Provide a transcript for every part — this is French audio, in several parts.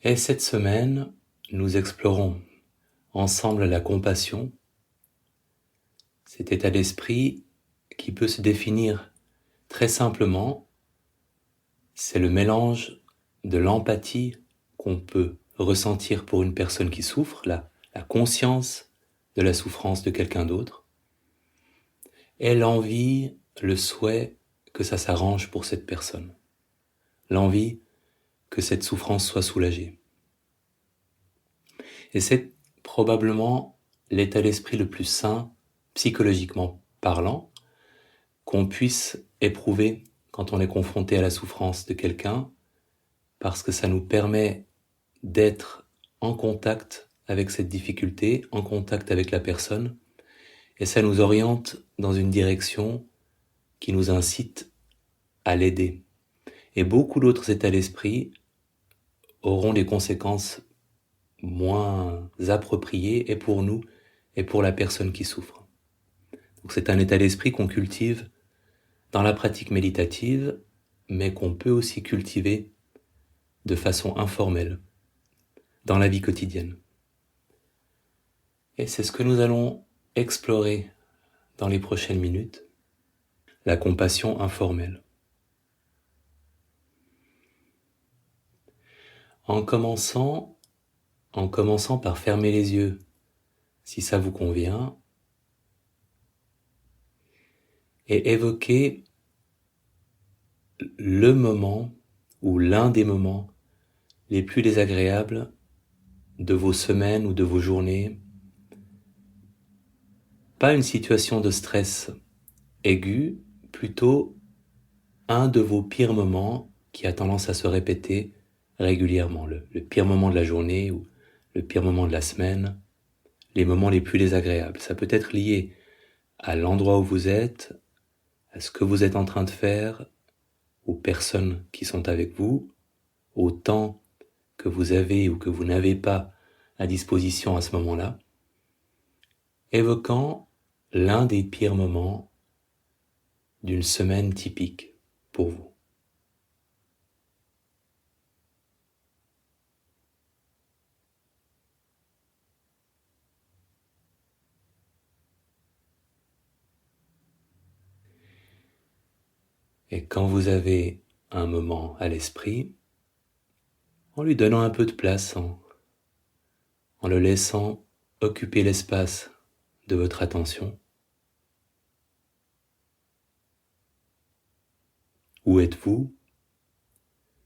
Et cette semaine, nous explorons ensemble la compassion, cet état d'esprit qui peut se définir très simplement. C'est le mélange de l'empathie qu'on peut ressentir pour une personne qui souffre, la conscience de la souffrance de quelqu'un d'autre, et l'envie, le souhait que ça s'arrange pour cette personne, l'envie que cette souffrance soit soulagée. Et c'est probablement l'état d'esprit le plus sain, psychologiquement parlant, qu'on puisse éprouver quand on est confronté à la souffrance de quelqu'un, parce que ça nous permet d'être en contact avec cette difficulté, en contact avec la personne, et ça nous oriente dans une direction qui nous incite à l'aider. Et beaucoup d'autres états d'esprit auront des conséquences moins appropriées, et pour nous, et pour la personne qui souffre. Donc c'est un état d'esprit qu'on cultive dans la pratique méditative, mais qu'on peut aussi cultiver de façon informelle, dans la vie quotidienne. Et c'est ce que nous allons explorer dans les prochaines minutes, la compassion informelle. En commençant par fermer les yeux, si ça vous convient, et évoquer le moment ou l'un des moments les plus désagréables de vos semaines ou de vos journées. Pas une situation de stress aigu, plutôt un de vos pires moments qui a tendance à se répéter régulièrement, le pire moment de la journée ou le pire moment de la semaine, les moments les plus désagréables. Ça peut être lié à l'endroit où vous êtes, à ce que vous êtes en train de faire, aux personnes qui sont avec vous, au temps que vous avez ou que vous n'avez pas à disposition à ce moment-là, évoquant l'un des pires moments d'une semaine typique pour vous. Et quand vous avez un moment à l'esprit, en lui donnant un peu de place, en le laissant occuper l'espace de votre attention. Où êtes-vous?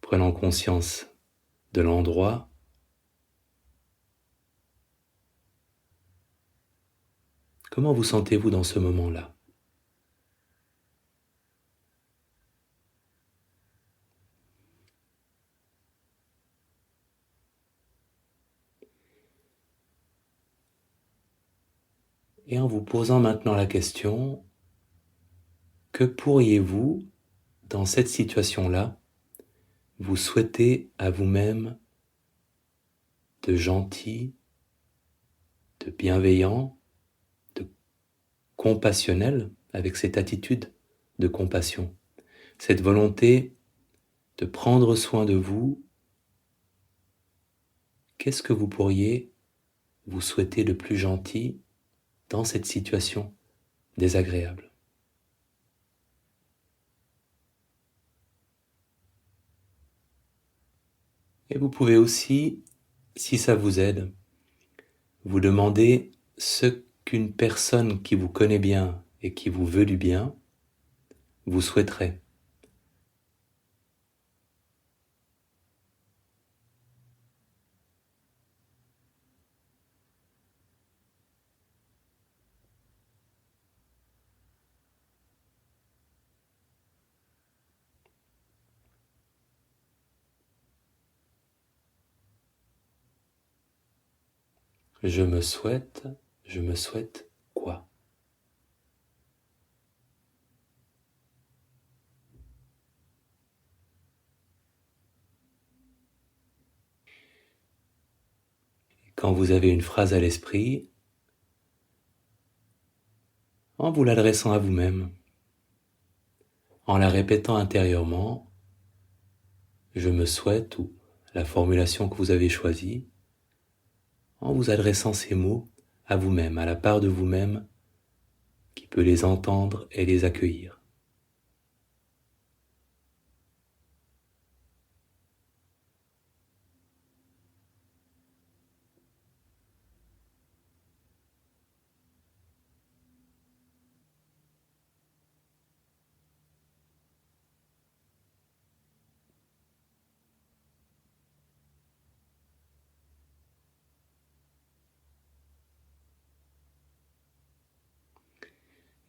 Prenant conscience de l'endroit. Comment vous sentez-vous dans ce moment-là? Et en vous posant maintenant la question, que pourriez-vous, dans cette situation-là, vous souhaiter à vous-même de gentil, de bienveillant, de compassionnel, avec cette attitude de compassion, cette volonté de prendre soin de vous? Qu'est-ce que vous pourriez vous souhaiter de plus gentil dans cette situation désagréable? Et vous pouvez aussi, si ça vous aide, vous demander ce qu'une personne qui vous connaît bien et qui vous veut du bien vous souhaiterait. Je me souhaite quoi? Quand vous avez une phrase à l'esprit, en vous l'adressant à vous-même, en la répétant intérieurement, je me souhaite, ou la formulation que vous avez choisie, en vous adressant ces mots à vous-même, à la part de vous-même qui peut les entendre et les accueillir.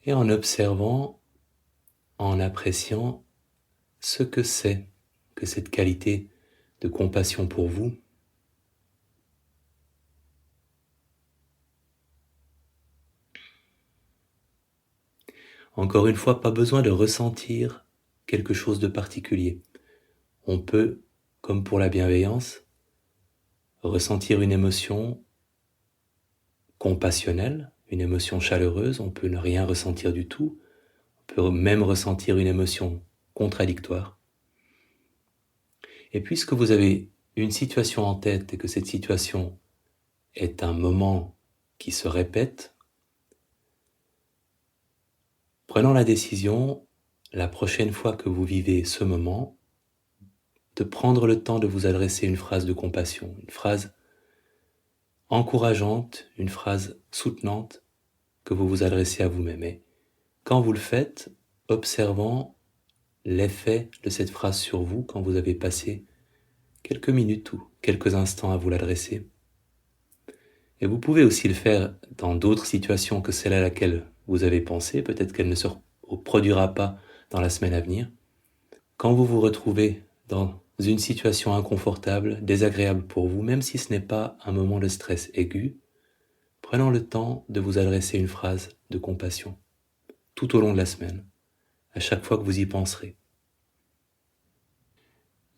Et en observant, en appréciant ce que c'est que cette qualité de compassion pour vous, encore une fois, pas besoin de ressentir quelque chose de particulier. On peut, comme pour la bienveillance, ressentir une émotion compassionnelle, une émotion chaleureuse, on peut ne rien ressentir du tout, on peut même ressentir une émotion contradictoire. Et puisque vous avez une situation en tête et que cette situation est un moment qui se répète, prenons la décision, la prochaine fois que vous vivez ce moment, de prendre le temps de vous adresser une phrase de compassion, une phrase encourageante, une phrase soutenante que vous vous adressez à vous-même. Et quand vous le faites, observant l'effet de cette phrase sur vous quand vous avez passé quelques minutes ou quelques instants à vous l'adresser. Et vous pouvez aussi le faire dans d'autres situations que celle à laquelle vous avez pensé, peut-être qu'elle ne se produira pas dans la semaine à venir. Quand vous vous retrouvez dans une situation inconfortable, désagréable pour vous, même si ce n'est pas un moment de stress aigu, prenons le temps de vous adresser une phrase de compassion tout au long de la semaine, à chaque fois que vous y penserez.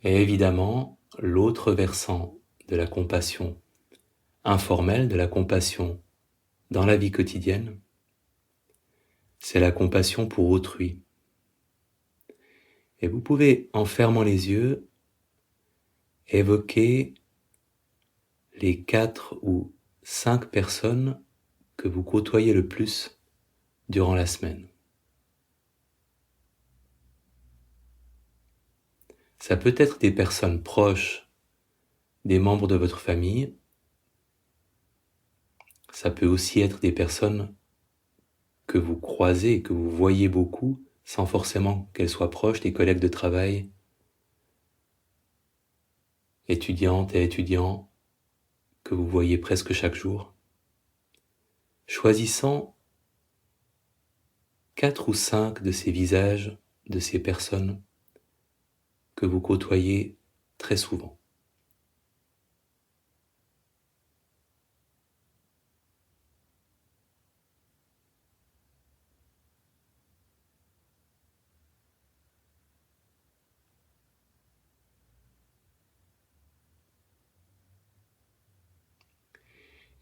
Et évidemment, l'autre versant de la compassion informelle, de la compassion dans la vie quotidienne, c'est la compassion pour autrui. Et vous pouvez, en fermant les yeux, évoquer les 4 ou 5 personnes que vous côtoyez le plus durant la semaine. Ça peut être des personnes proches, des membres de votre famille. Ça peut aussi être des personnes que vous croisez, que vous voyez beaucoup, sans forcément qu'elles soient proches, des collègues de travail, étudiantes et étudiants, que vous voyez presque chaque jour. Choisissant 4 ou 5 de ces visages, de ces personnes que vous côtoyez très souvent.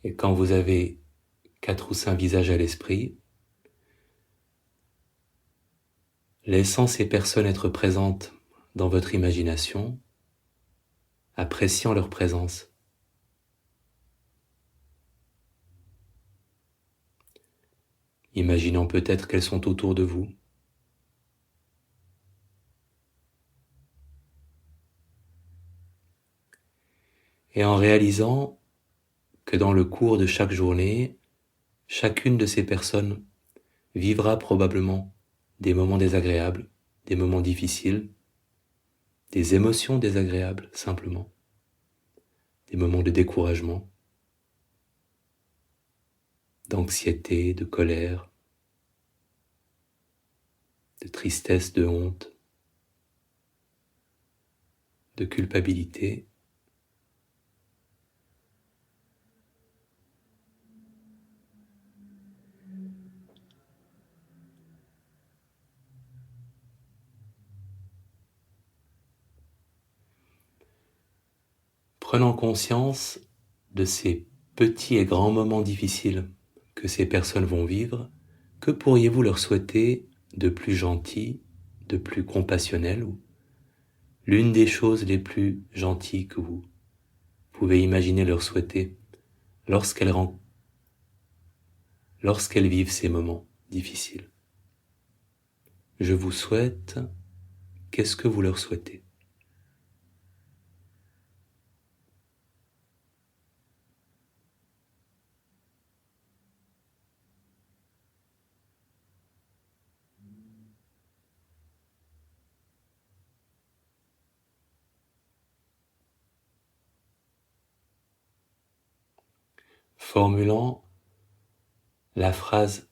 Et quand vous avez 4 ou 5 visages à l'esprit, laissant ces personnes être présentes dans votre imagination, appréciant leur présence. Imaginant peut-être qu'elles sont autour de vous. Et en réalisant que dans le cours de chaque journée, chacune de ces personnes vivra probablement des moments désagréables, des moments difficiles, des émotions désagréables simplement, des moments de découragement, d'anxiété, de colère, de tristesse, de honte, de culpabilité. Prenant conscience de ces petits et grands moments difficiles que ces personnes vont vivre, que pourriez-vous leur souhaiter de plus gentil, de plus compassionnel ou l'une des choses les plus gentilles que vous pouvez imaginer leur souhaiter lorsqu'elles vivent ces moments difficiles. Je vous souhaite, qu'est-ce que vous leur souhaitez? Formulant la phrase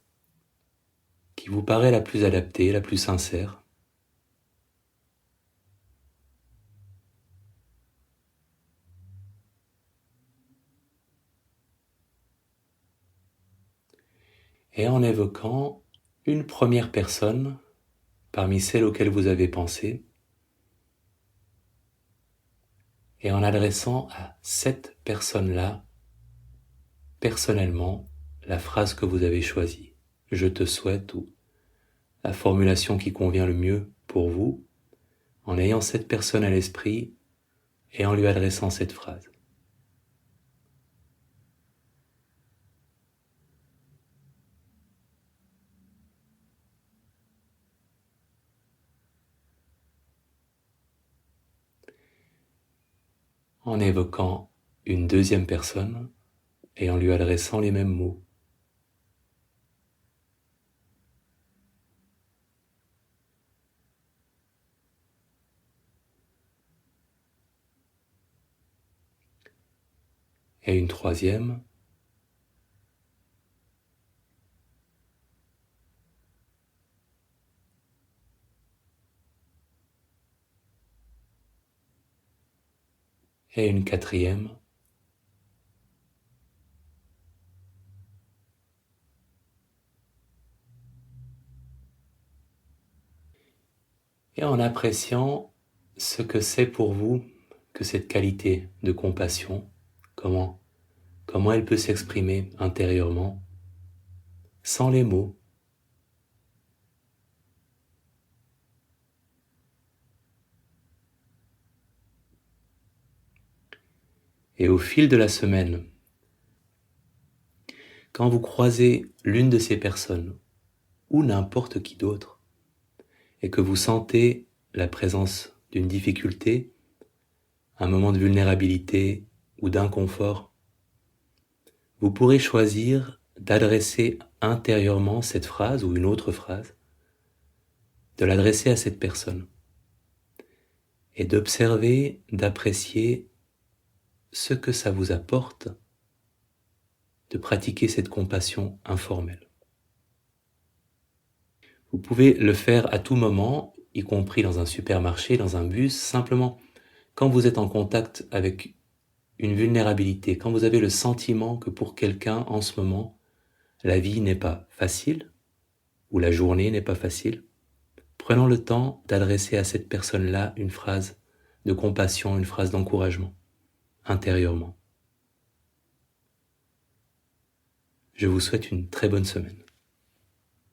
qui vous paraît la plus adaptée, la plus sincère. Et en évoquant une première personne parmi celles auxquelles vous avez pensé, et en adressant à cette personne-là, personnellement, la phrase que vous avez choisie. Je te souhaite, ou la formulation qui convient le mieux pour vous, en ayant cette personne à l'esprit et en lui adressant cette phrase. En évoquant une deuxième personne et en lui adressant les mêmes mots. Et une troisième. Et une quatrième. Et en appréciant ce que c'est pour vous que cette qualité de compassion, comment elle peut s'exprimer intérieurement, sans les mots. Et au fil de la semaine, quand vous croisez l'une de ces personnes, ou n'importe qui d'autre, et que vous sentez la présence d'une difficulté, un moment de vulnérabilité ou d'inconfort, vous pourrez choisir d'adresser intérieurement cette phrase ou une autre phrase, de l'adresser à cette personne, et d'observer, d'apprécier ce que ça vous apporte de pratiquer cette compassion informelle. Vous pouvez le faire à tout moment, y compris dans un supermarché, dans un bus, simplement quand vous êtes en contact avec une vulnérabilité, quand vous avez le sentiment que pour quelqu'un en ce moment, la vie n'est pas facile, ou la journée n'est pas facile, prenons le temps d'adresser à cette personne-là une phrase de compassion, une phrase d'encouragement, intérieurement. Je vous souhaite une très bonne semaine.